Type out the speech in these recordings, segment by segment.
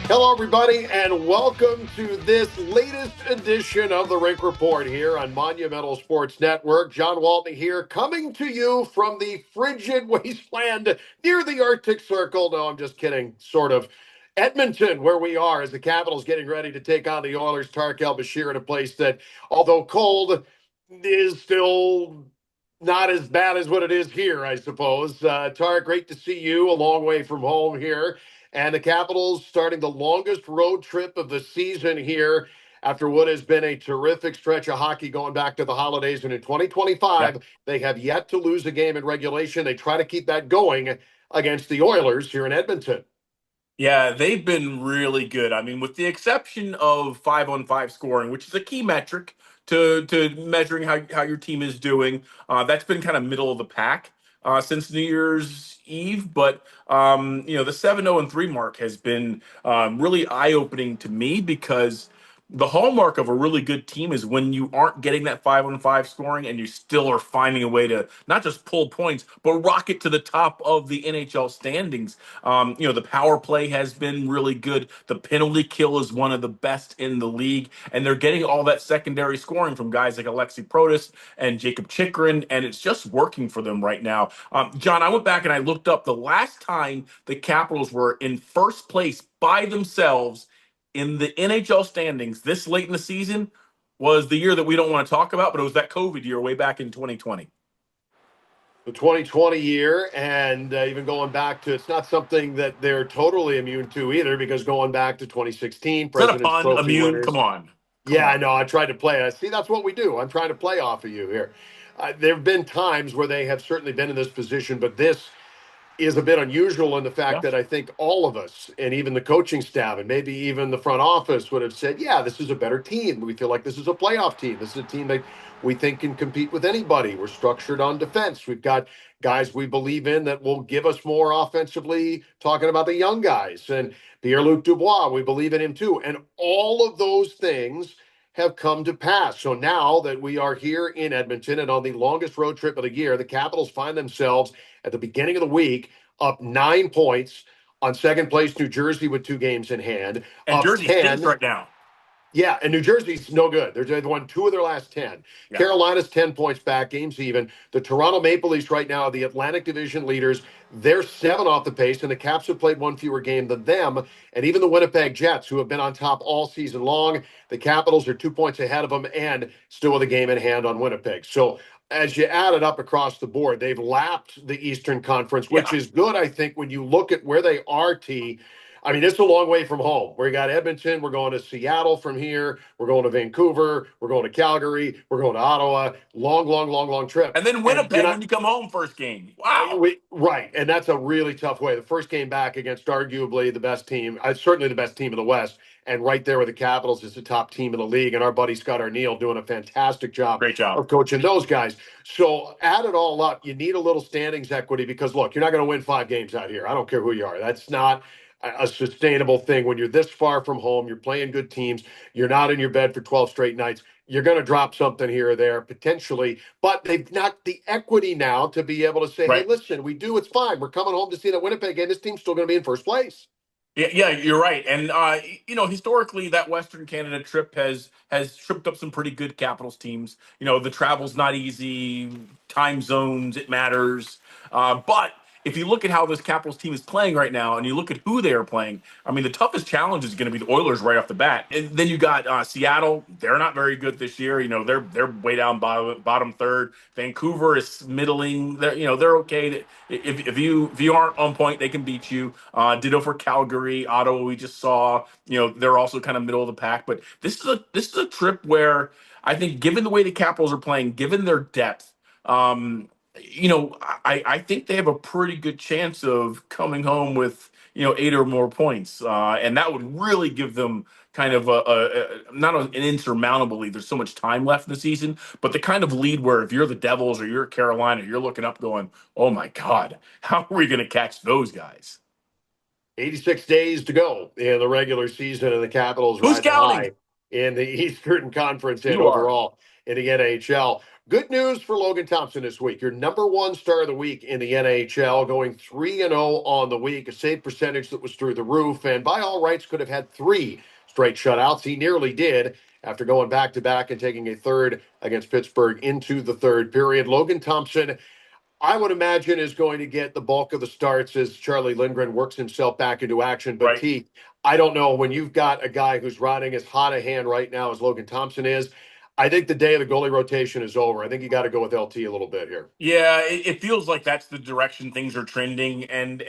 Hello, everybody, and welcome to this latest edition of the Rink Report here on Monumental Sports Network. John Walton here, coming to you from the frigid wasteland near the Arctic Circle. No, I'm just kidding, sort of. Edmonton, where we are, as the Capitals getting ready to take on the Oilers. Tarik El-Bashir in a place that, although cold, is still not as bad as what it is here, I suppose. Tarik, great to see you, a long way from home here. And the Capitals starting the longest road trip of the season here after what has been a terrific stretch of hockey going back to the holidays. And in 2025, they have yet to lose a game in regulation. They try to keep that going against the Oilers here in Edmonton. Yeah, they've been really good. I mean, with the exception of 5-on-5 scoring, which is a key metric to measuring how your team is doing, that's been kind of middle of the pack since New Year's Eve. But the 7-0-3 mark has been really eye-opening to me because the hallmark of a really good team is when you aren't getting that 5-on-5 scoring and you still are finding a way to not just pull points, but rocket to the top of the NHL standings. The power play has been really good. The penalty kill is one of the best in the league, and they're getting all that secondary scoring from guys like Aliaksei Protas and Jacob Chikrin, and it's just working for them right now. John, I went back and I looked up the last time the Capitals were in first place by themselves in the NHL standings this late in the season was the year that we don't want to talk about, but it was that COVID year way back in 2020. The 2020 year, and even going back to, it's not something that they're totally immune to either, because going back to 2016, Is that a President's pun? Trophy Immune? winners. Come on. Yeah, I know. I tried to play it. See, that's what we do. I'm trying to play off of you here. There have been times where they have certainly been in this position, but this is a bit unusual in the fact Yeah. that I think all of us, and even the coaching staff, and maybe even the front office, would have said, yeah, this is a better team. We feel like this is a playoff team. This is a team that we think can compete with anybody. We're structured on defense. We've got guys we believe in that will give us more offensively, talking about the young guys. And Pierre-Luc Dubois, we believe in him too. And all of those things have come to pass. So now that we are here in Edmonton and on the longest road trip of the year, the Capitals find themselves at the beginning of the week up 9 points on second place New Jersey with 2 games in hand. And Up Jersey 10. stinks right now. Yeah, and New Jersey's no good. They've won 2 of their last 10. Yeah. Carolina's 10 points back, games even. The Toronto Maple Leafs right now, the Atlantic Division leaders, they're 7 off the pace, and the Caps have played 1 fewer game than them. And even the Winnipeg Jets, who have been on top all season long, the Capitals are 2 points ahead of them and still with a game in hand on Winnipeg. So as you add it up across the board, they've lapped the Eastern Conference, which is good, I think, when you look at where they are, T. I mean, it's a long way from home. We got Edmonton. We're going to Seattle from here. We're going to Vancouver. We're going to Calgary. We're going to Ottawa. Long trip. And then Winnipeg when you come home first game. Wow. Right. And that's a really tough way. The first game back against arguably the best team, certainly the best team in the West. And right there with the Capitals is the top team in the league. And our buddy Scott Arneal doing a fantastic job. Great job of coaching those guys. So add it all up. You need a little standings equity because, look, you're not going to win 5 games out here. I don't care who you are. That's not a sustainable thing when you're this far from home. You're playing good teams. You're not in your bed for 12 straight nights. You're going to drop something here or there potentially, but they've not the equity now to be able to say, right. hey, listen, it's fine. We're coming home to see that Winnipeg game. This team's still going to be in first place. Yeah, you're right. And historically, that Western Canada trip has tripped up some pretty good Capitals teams. The travel's not easy, time zones, it matters. But if you look at how this Capitals team is playing right now, and you look at who they are playing, I mean, the toughest challenge is going to be the Oilers right off the bat. And then you got Seattle; they're not very good this year. They're way down bottom third. Vancouver is middling. They're okay. If you aren't on point, they can beat you. Ditto for Calgary, Ottawa. We just saw. They're also kind of middle of the pack. But this is a trip where I think, given the way the Capitals are playing, given their depth. I think they have a pretty good chance of coming home with 8 or more points, and that would really give them kind of not an insurmountable lead. There's so much time left in the season, but the kind of lead where if you're the Devils or you're Carolina, you're looking up going, oh my God, how are we going to catch those guys? 86 days to go in the regular season, and the Capitals Who's riding counting? high in the Eastern Conference and You are. overall in the NHL. Good news for Logan Thompson this week. Your number one star of the week in the NHL, going 3-0 on the week, a save percentage that was through the roof, and by all rights could have had 3 straight shutouts. He nearly did after going back-to-back and taking a third against Pittsburgh into the third period. Logan Thompson, I would imagine, is going to get the bulk of the starts as Charlie Lindgren works himself back into action. But Right. T, I don't know, when you've got a guy who's riding as hot a hand right now as Logan Thompson is, I think the day of the goalie rotation is over. I think you got to go with LT a little bit here. Yeah, it feels like that's the direction things are trending, and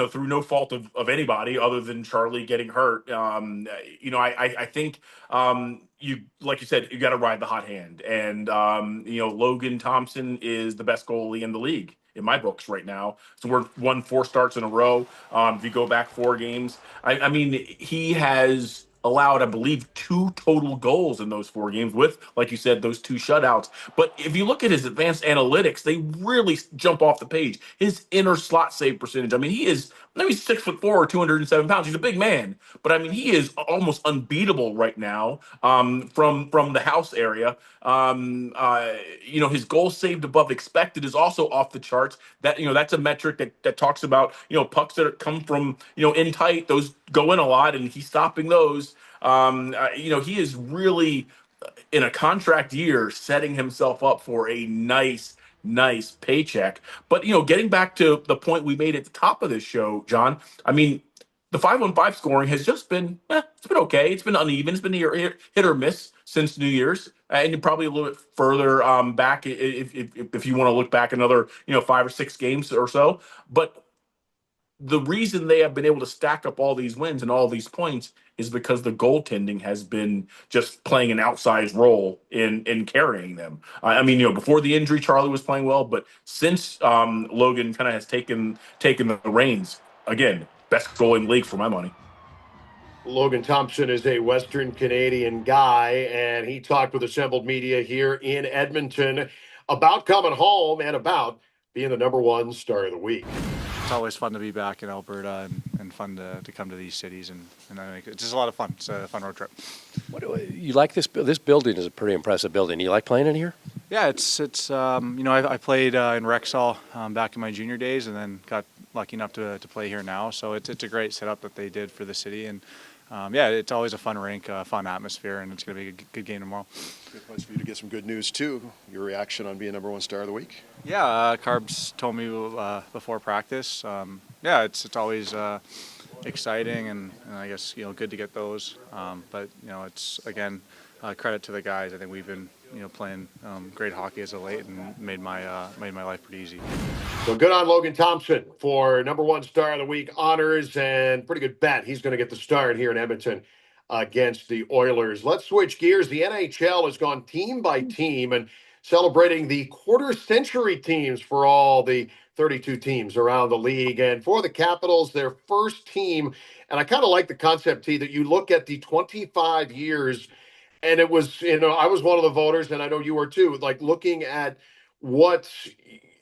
through no fault of anybody other than Charlie getting hurt. I think you, like you said, you got to ride the hot hand, and Logan Thompson is the best goalie in the league in my books right now. So we're won 4 starts in a row. If you go back 4 games, I mean, he has allowed, I believe, 2 total goals in those 4 games with, like you said, those 2 shutouts. But if you look at his advanced analytics, they really jump off the page. His inner slot save percentage, I mean, he's 6'4" or 207 pounds. He's a big man, but I mean, he is almost unbeatable right now from the house area. His goals saved above expected is also off the charts. That's a metric that talks about, pucks that come from, in tight, those go in a lot, and he's stopping those. He is really, in a contract year, setting himself up for a nice paycheck. But getting back to the point we made at the top of this show, John, I mean, the 5-on-5 scoring has just been, it's been okay. It's been uneven. It's been hit or miss since New Year's, and probably a little bit further back if you want to look back another 5 or 6 games or so. But the reason they have been able to stack up all these wins and all these points is because the goaltending has been just playing an outsized role in carrying them. Before the injury, Charlie was playing well, but since Logan kind of has taken the reins, again, best goalie in the league for my money. Logan Thompson is a Western Canadian guy, and he talked with assembled media here in Edmonton about coming home and about being the number one star of the week. It's always fun to be back in Alberta and fun to come to these cities, and it's just a lot of fun. It's a fun road trip. What do you like this building is a pretty impressive building. You like playing in here? Yeah, I played in Rexall back in my junior days, and then got lucky enough to play here now. So it's a great setup that they did for the city, and it's always a fun rink, fun atmosphere, and it's going to be a good game tomorrow. Good place for you to get some good news too. Your reaction on being number one star of the week? Yeah, Carbs told me before practice. It's always exciting, and I guess good to get those. But it's again credit to the guys. I think we've been playing great hockey as of late, and made my life pretty easy. So good on Logan Thompson for number one star of the week honors, and pretty good bet. He's going to get the start here in Edmonton against the Oilers. Let's switch gears. The NHL has gone team by team and celebrating the quarter century teams for all the 32 teams around the league. And for the Capitals, their first team, and I kind of like the concept, T, that you look at the 25 years, and it was, I was one of the voters, and I know you were too, like looking at what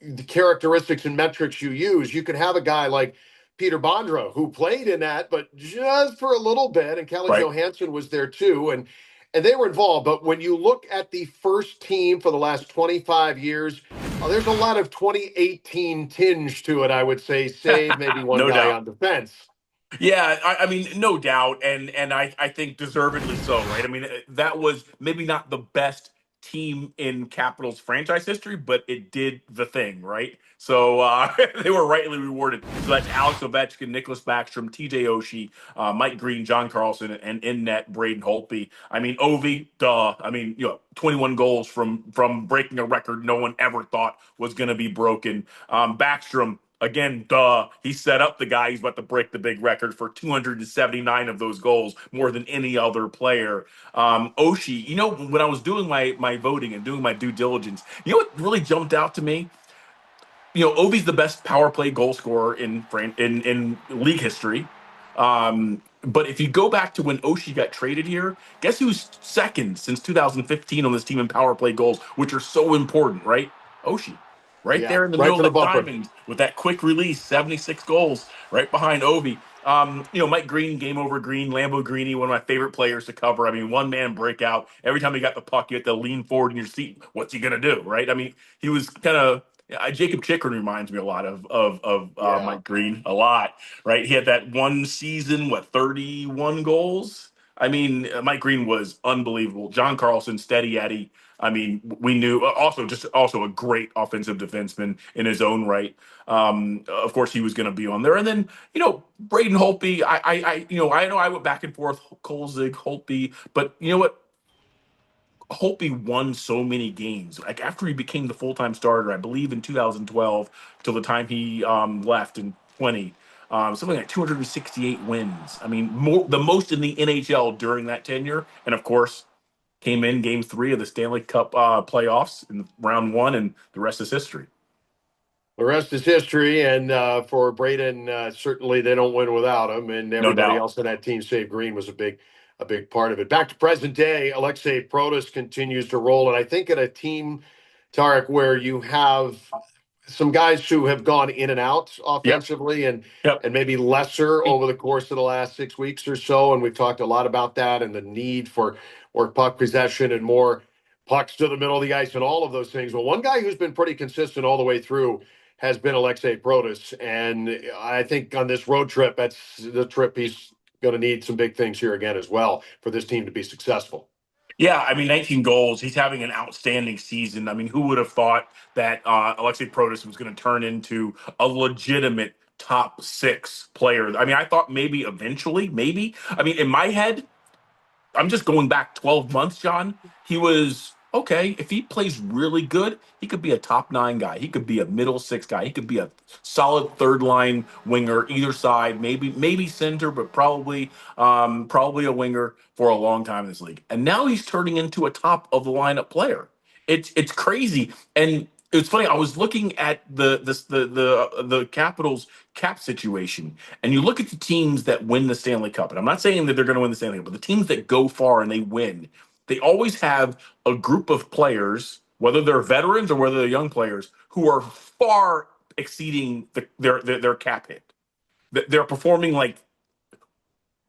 the characteristics and metrics you use. You could have a guy like Peter Bondra, who played in that, but just for a little bit, and Kelly Johansson was there too, and they were involved. But when you look at the first team for the last 25 years, there's a lot of 2018 tinge to it, I would say, save maybe one No guy doubt on defense. Yeah, I mean, no doubt, and I think deservedly so, right? I mean, that was maybe not the best team in Capitals franchise history, but it did the thing, right? So they were rightly rewarded. So that's Alex Ovechkin, Nicholas Backstrom, TJ Oshie, Mike Green, John Carlson, and in net Braden Holtby. I mean, Ovi, duh. I mean, 21 goals from breaking a record no one ever thought was going to be broken. Backstrom, again, duh. He set up the guy who's about to break the big record for 279 of those goals, more than any other player. Oshie, when I was doing my voting and doing my due diligence, what really jumped out to me? Ovi's the best power play goal scorer in league history. But if you go back to when Oshie got traded here, guess who's second since 2015 on this team in power play goals, which are so important, right? Oshie. Right there in the middle of the diamond with that quick release, 76 goals right behind Ovi. Mike Green, Game Over Green, Lambo Greeny, one of my favorite players to cover. I mean, one man breakout. Every time he got the puck, you had to lean forward in your seat. What's he gonna do, right? I mean, he was kind of Jacob Chikrin reminds me a lot of Yeah. Mike Green a lot, right? He had that one season, 31 goals. I mean, Mike Green was unbelievable. John Carlson, steady Eddie. I mean, we knew also a great offensive defenseman in his own right. Of course, he was going to be on there, and then Braden Holtby. I know I went back and forth, Kolzig, Holtby, but you know what? Holtby won so many games. Like after he became the full-time starter, I believe in 2012 till the time he left in 20. Something like 268 wins. I mean, the most in the NHL during that tenure. And of course, came in Game 3 of the Stanley Cup playoffs in round 1, and the rest is history. The rest is history, and for Braden, certainly they don't win without him, and No everybody doubt. else in that team, save Green, was a big part of it. Back to present day, Aliaksei Protas continues to roll, and I think at a team, Tarik, where you have some guys who have gone in and out Yep. offensively and Yep. maybe lesser over the course of the last 6 weeks or so, and we've talked a lot about that and the need for more puck possession and more pucks to the middle of the ice and all of those things. Well, one guy who's been pretty consistent all the way through has been Aliaksei Protas. And I think on this road trip, that's the trip he's going to need some big things here again as well for this team to be successful. Yeah, I mean, 19 goals. He's having an outstanding season. I mean, who would have thought that Aliaksei Protas was going to turn into a legitimate top 6 player? I mean, I thought maybe eventually, maybe. I mean, in my head, I'm just going back 12 months, John. He was okay. If he plays really good, he could be a top 9 guy. He could be a middle 6 guy. He could be a solid third line winger, either side, maybe center, but probably a winger for a long time in this league. And now he's turning into a top of the lineup player. It's crazy. And it's funny. I was looking at the Capitals cap situation, and you look at the teams that win the Stanley Cup. And I'm not saying that they're going to win the Stanley Cup, but the teams that go far and they win, they always have a group of players, whether they're veterans or whether they're young players, who are far exceeding their cap hit. They're performing like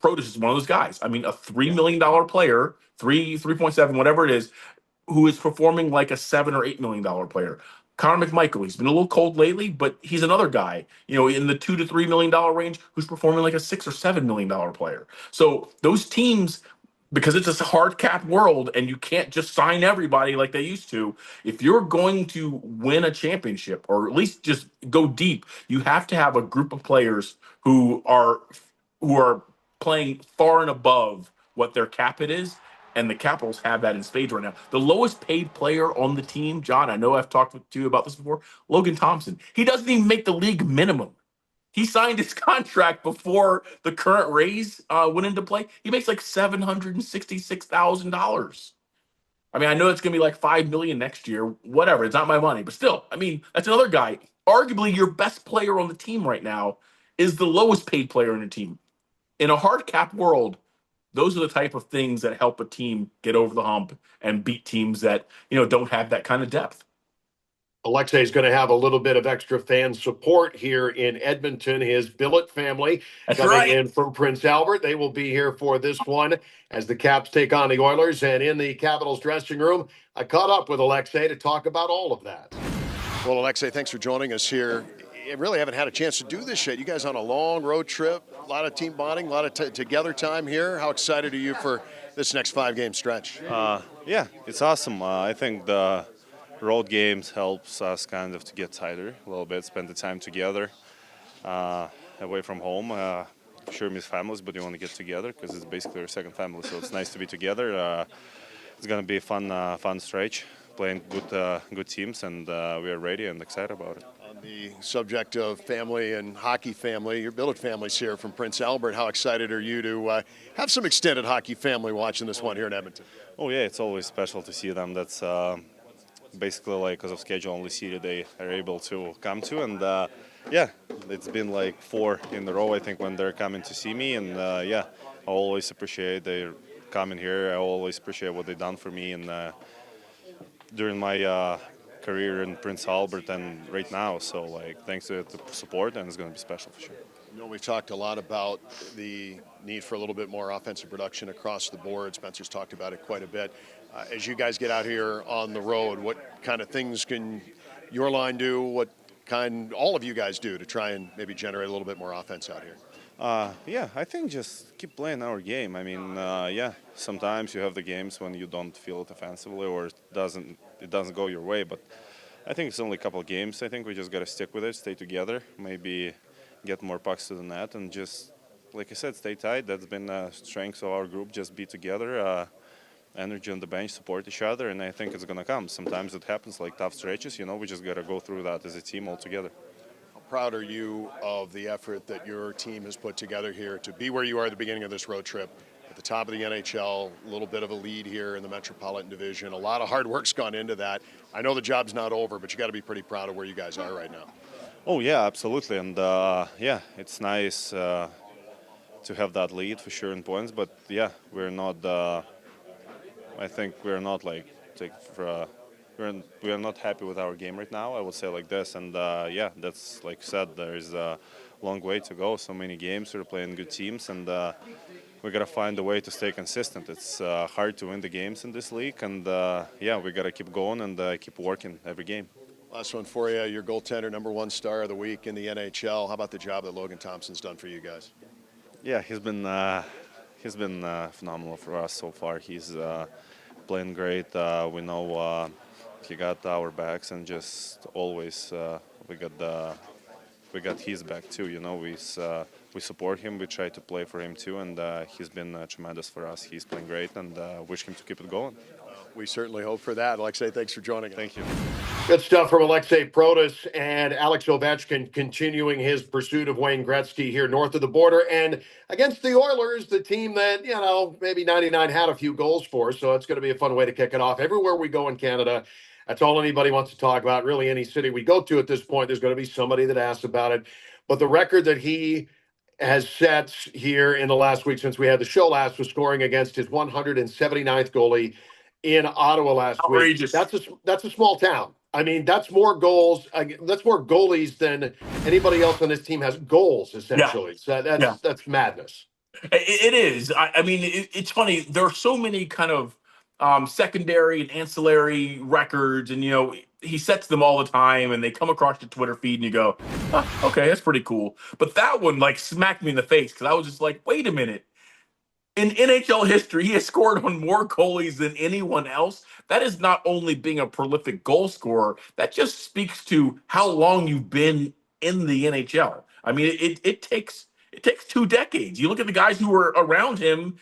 Protas is one of those guys. I mean, a $3 million player, 3.7, whatever it is, who is performing like a $7 or $8 million player. Connor McMichael, he's been a little cold lately, but he's another guy, in the $2 to $3 million range who's performing like a $6 or $7 million player. So those teams, because it's a hard cap world and you can't just sign everybody like they used to, if you're going to win a championship or at least just go deep, you have to have a group of players who are playing far and above what their cap it is, and the Capitals have that in spades right now. The lowest paid player on the team, John, I know I've talked to you about this before, Logan Thompson. He doesn't even make the league minimum. He signed his contract before the current raise went into play. He makes like $766,000. I mean, I know it's going to be like $5 million next year. Whatever, it's not my money, but still, I mean, that's another guy. Arguably, your best player on the team right now is the lowest paid player on the team. In a hard cap world, those are the type of things that help a team get over the hump and beat teams that don't have that kind of depth. Aliaksei is going to have a little bit of extra fan support here in Edmonton. His billet family That's coming right. in from Prince Albert. They will be here for this one as the Caps take on the Oilers. And in the Capitals dressing room, I caught up with Aliaksei to talk about all of that. Well, Aliaksei, thanks for joining us here. I really haven't had a chance to do this yet. You guys on a long road trip, a lot of team bonding, a lot of together time here. How excited are you for this next 5-game stretch? Yeah, it's awesome. I think the road games helps us kind of to get tighter a little bit, spend the time together away from home. Sure miss families, but you want to get together because it's basically our second family, so it's nice to be together. It's going to be a fun stretch, playing good teams, and we are ready and excited about it. On the subject of family and hockey family, your billet family's here from Prince Albert. How excited are you to have some extended hockey family watching this one here in Edmonton? Oh yeah, it's always special to see them. That's basically like because of schedule only city they are able to come to, and yeah, it's been like 4 in a row I think when they're coming to see me, and yeah, I always appreciate they coming here. I always appreciate what they've done for me and during my career in Prince Albert and right now. So like thanks to the support, and it's going to be special for sure. You know, we've talked a lot about the need for a little bit more offensive production across the board. Spencer's talked about it quite a bit. As you guys get out here on the road, what kind of things can your line do? What kind all of you guys do to try and maybe generate a little bit more offense out here? Yeah, I think just keep playing our game. I mean, yeah, sometimes you have the games when you don't feel it offensively or it doesn't go your way. But I think it's only a couple of games. I think we just got to stick with it, stay together, maybe get more pucks to the net, and just, like I said, stay tight. That's been a strength of our group. Just be together, energy on the bench, support each other, and I think it's gonna come. Sometimes it happens, like tough stretches. You know, we just got to go through that as a team all together. How proud are you of the effort that your team has put together here to be where you are at the beginning of this road trip? At the top of the NHL, a little bit of a lead here in the Metropolitan Division. A lot of hard work's gone into that. I know the job's not over, but you got to be pretty proud of where you guys are right now. Oh yeah, absolutely, and yeah, it's nice to have that lead for sure in points. But yeah, we're not. I think we're not like we're not happy with our game right now. I would say like this, and yeah, that's like said. There's a long way to go. So many games. We're playing good teams, and we gotta find a way to stay consistent. It's hard to win the games in this league, and yeah, we gotta keep going and keep working every game. Last one for you. Your goaltender, #1 star of the week in the NHL. How about the job that Logan Thompson's done for you guys? Yeah, he's been phenomenal for us so far. He's playing great. We know he got our backs, and just always we got his back too. You know, we support him. We try to play for him too, and he's been tremendous for us. He's playing great, and wish him to keep it going. We certainly hope for that. Alexei, thanks for joining us. Thank you. Good stuff from Aliaksei Protas and Alex Ovechkin continuing his pursuit of Wayne Gretzky here north of the border. And against the Oilers, the team that, you know, maybe 99 had a few goals for. So it's going to be a fun way to kick it off. Everywhere we go in Canada, that's all anybody wants to talk about. Really, any city we go to at this point, there's going to be somebody that asks about it. But the record that he has set here in the last week since we had the show last was scoring against his 179th goalie in Ottawa last Outrageous. week. That's a small town. I mean, that's more goals. That's more goalies than anybody else on this team has goals, essentially. So that's madness. It is. I mean, it's funny. There are so many kind of secondary and ancillary records, and you know, he sets them all the time, and they come across your Twitter feed, and you go, oh, "Okay, that's pretty cool." But that one like smacked me in the face because I was just like, "Wait a minute." In NHL history, he has scored on more goalies than anyone else. That is not only being a prolific goal scorer, that just speaks to how long you've been in the NHL. I mean, it takes 2 decades. You look at the guys who were around him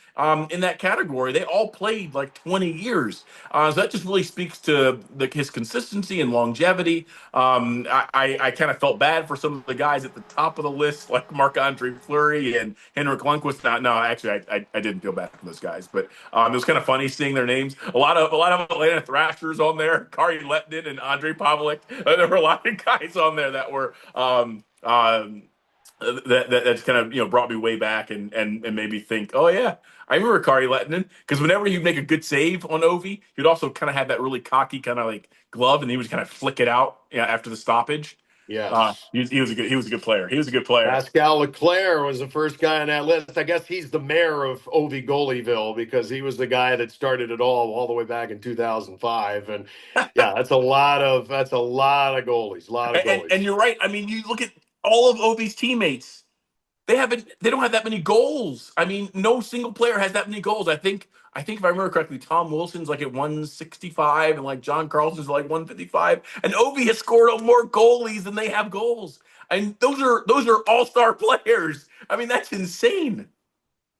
in that category; they all played like 20 years. So that just really speaks to his consistency and longevity. I kind of felt bad for some of the guys at the top of the list, like Marc-Andre Fleury and Henrik Lundqvist. No, actually, I didn't feel bad for those guys, but it was kind of funny seeing their names. A lot of Atlanta Thrashers on there, Kari Lehtinen and Andrei Pavlik. There were a lot of guys on there that were. That's kind of, you know, brought me way back and made me think, oh yeah, I remember Kari Lehtinen, because whenever he'd make a good save on Ovi, he'd also kind of have that really cocky kind of like glove, and he would kind of flick it out, you know, after the stoppage. Yes. He was a good player. He was a good player. Pascal Leclerc was the first guy on that list. I guess he's the mayor of Ovi Goalieville because he was the guy that started it all the way back in 2005. And yeah, that's a lot of goalies. And you're right. I mean, you look at all of Ovi's teammates. They don't have that many goals. I mean, no single player has that many goals. I think if I remember correctly, Tom Wilson's like at 165 and like John Carlson's like 155. And Ovi has scored on more goalies than they have goals. And those are all-star players. I mean, that's insane.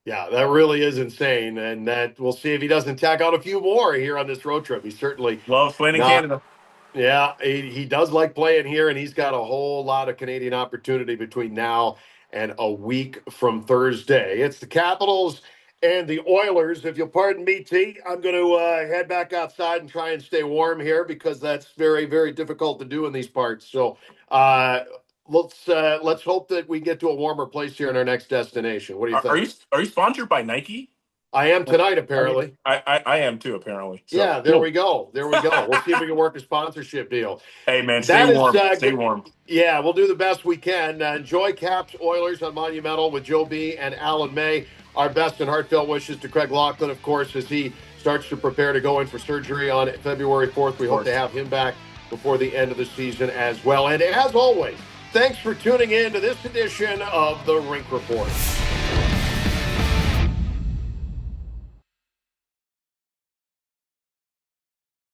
Yeah, that really is insane. And that we'll see if he doesn't tack on a few more here on this road trip. He certainly loves playing in Canada. Yeah, he does like playing here, and he's got a whole lot of Canadian opportunity between now and a week from Thursday. It's the Capitals and the Oilers. If you'll pardon me, T, I'm going to head back outside and try and stay warm here because that's very, very difficult to do in these parts. So let's hope that we get to a warmer place here in our next destination. What do you think? Are you sponsored by Nike? I am tonight, apparently. I am too, apparently. So. Yeah, there we go. There we go. We'll see if we can work a sponsorship deal. Hey, man, stay That is, warm. Stay warm. Yeah, we'll do the best we can. Enjoy Caps Oilers on Monumental with Joe B and Alan May. Our best and heartfelt wishes to Craig Laughlin, of course, as he starts to prepare to go in for surgery on February 4th. We hope to have him back before the end of the season as well. And as always, thanks for tuning in to this edition of the Rink Report.